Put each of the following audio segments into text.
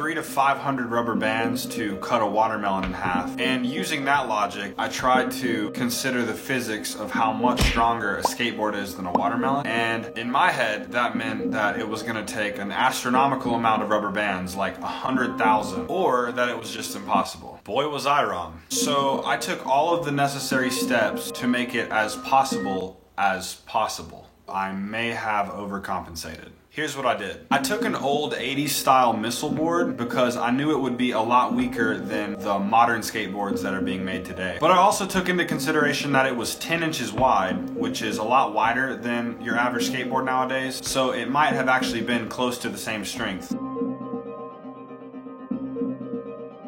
300 to 500 rubber bands to cut a watermelon in half. And using that logic, I tried to consider the physics of how much stronger a skateboard is than a watermelon. And in my head, that meant that it was gonna take an astronomical amount of rubber bands, like 100,000, or that it was just impossible. Boy, was I wrong. So I took all of the necessary steps to make it as possible as possible. I may have overcompensated. Here's what I did. I took an old 80s style missile board because I knew it would be a lot weaker than the modern skateboards that are being made today. But I also took into consideration that it was 10 inches wide, which is a lot wider than your average skateboard nowadays. So it might have actually been close to the same strength.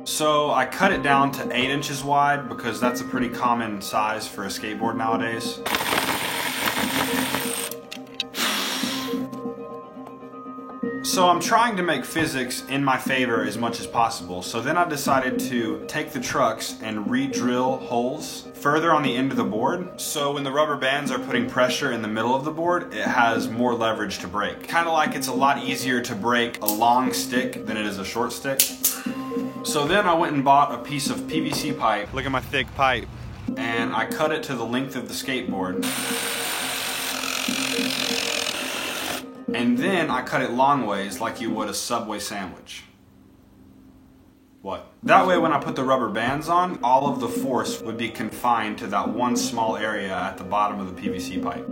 So I cut it down to 8 inches wide because that's a pretty common size for a skateboard nowadays. So I'm trying to make physics in my favor as much as possible. So then I decided to take the trucks and re-drill holes further on the end of the board. So when the rubber bands are putting pressure in the middle of the board, it has more leverage to break. Kind of like it's a lot easier to break a long stick than it is a short stick. So then I went and bought a piece of PVC pipe. Look at my thick pipe. And I cut it to the length of the skateboard. And then I cut it long ways like you would a Subway sandwich. What? That way when I put the rubber bands on, all of the force would be confined to that one small area at the bottom of the PVC pipe.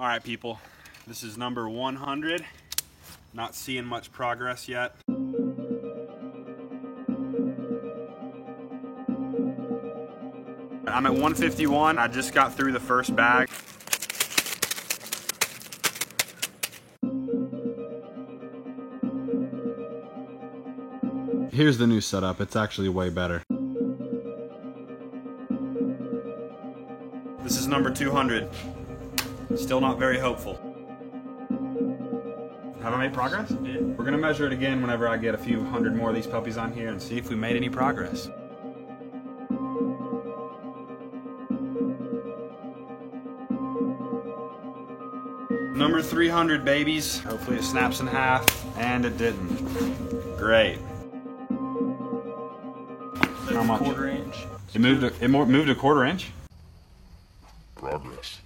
All right, people, this is number 100. Not seeing much progress yet. I'm at 151. I just got through the first bag. Here's the new setup. It's actually way better. This is number 200. Still not very hopeful. Have I made progress? Yeah. We're gonna measure it again whenever I get a few hundred more of these puppies on here and see if we made any progress. Number 300, babies. Hopefully it snaps in half, and it didn't. Great. How much? Quarter inch. It moved a quarter inch? Progress.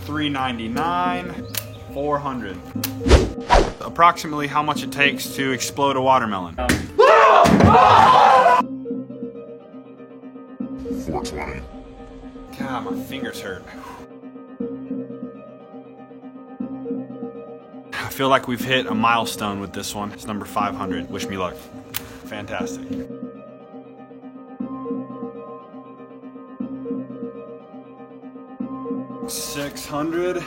$399, 400. Approximately how much it takes to explode a watermelon. 420. God, my fingers hurt. I feel like we've hit a milestone with this one. It's number 500. Wish me luck. Fantastic. $600.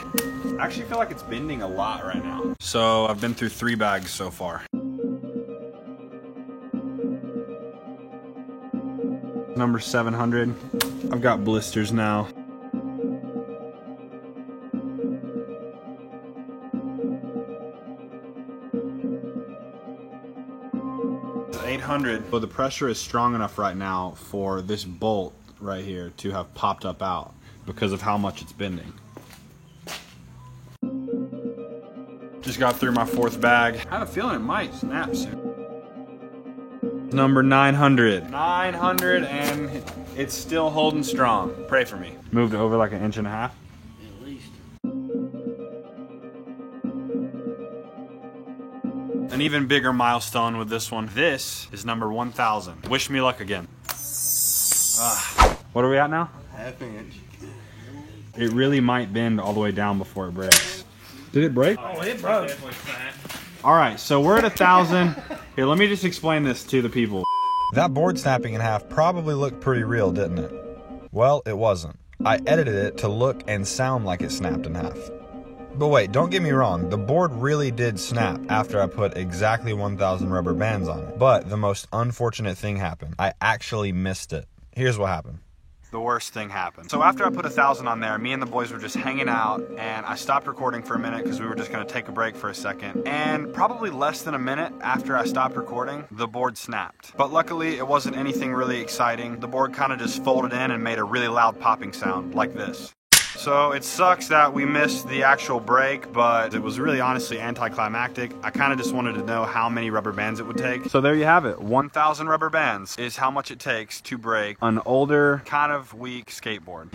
I actually feel like it's bending a lot right now. So I've been through 3 bags so far. Number 700. I've got blisters now. It's 800. So the pressure is strong enough right now for this bolt right here to have popped up out because of how much it's bending. Just got through my 4th bag. I have a feeling it might snap soon. Number 900. 900, and it's still holding strong. Pray for me. Moved over like 1.5 inches. At least. An even bigger milestone with this one. This is number 1,000. Wish me luck again. What are we at now? 1/2 inch. It really might bend all the way down before it breaks. Did it break? Oh, it broke. All right, so we're at 1,000. Here, let me just explain this to the people. That board snapping in half probably looked pretty real, didn't it? Well, it wasn't. I edited it to look and sound like it snapped in half. But wait, don't get me wrong, the board really did snap after I put exactly 1,000 rubber bands on it. But the most unfortunate thing happened. I actually missed it. Here's what happened. The worst thing happened. So after I put 1,000 on there, me and the boys were just hanging out, and I stopped recording for a minute because we were just gonna take a break for a second. And probably less than a minute after I stopped recording, the board snapped. But luckily, it wasn't anything really exciting. The board kind of just folded in and made a really loud popping sound like this. So it sucks that we missed the actual break, but it was really honestly anticlimactic. I kind of just wanted to know how many rubber bands it would take. So there you have it. 1,000 rubber bands is how much it takes to break an older, kind of weak skateboard.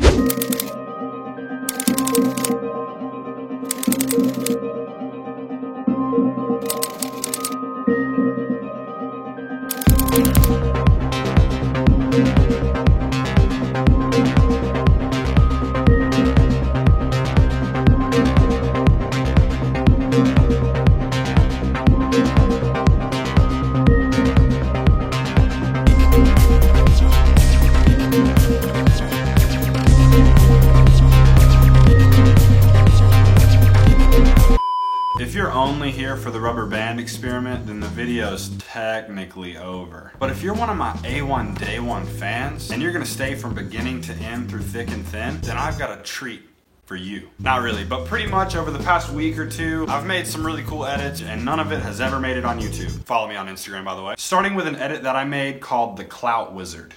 If you're only here for the rubber band experiment, then the video's technically over. But if you're one of my A1 Day 1 fans, and you're gonna stay from beginning to end through thick and thin, then I've got a treat for you. Not really, but pretty much over the past week or two, I've made some really cool edits, and none of it has ever made it on YouTube. Follow me on Instagram, by the way. Starting with an edit that I made called The Clout Wizard.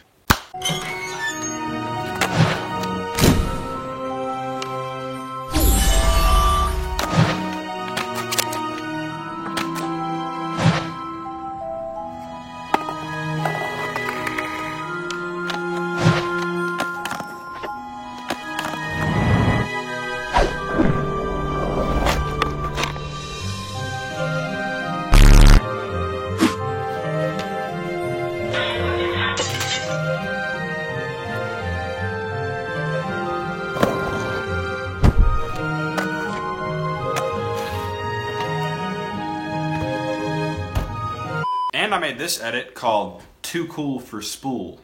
And I made this edit called Too Cool for Spool.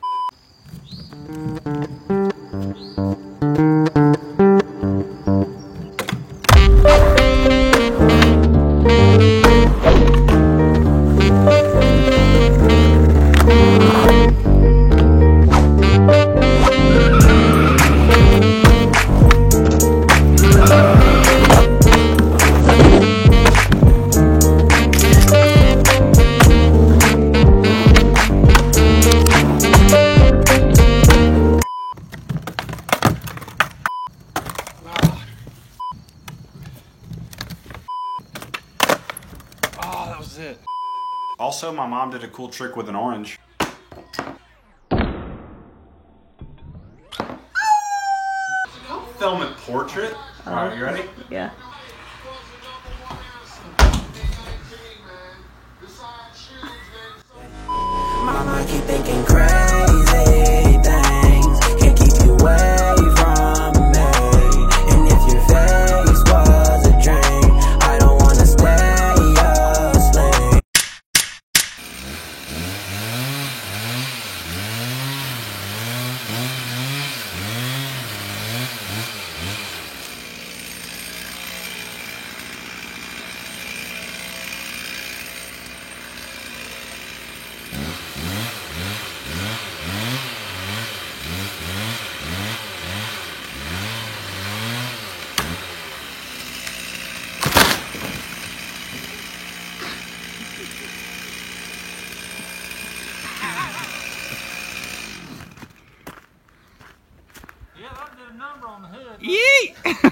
Oh, that was it. Also, my mom did a cool trick with an orange. Film a portrait. Alright, you ready? Yeah. Mama keep thinking crazy things, can't keep you away from me. And if your face was a dream, I don't wanna stay asleep. Yeah, that did a number on the hood. Yeet!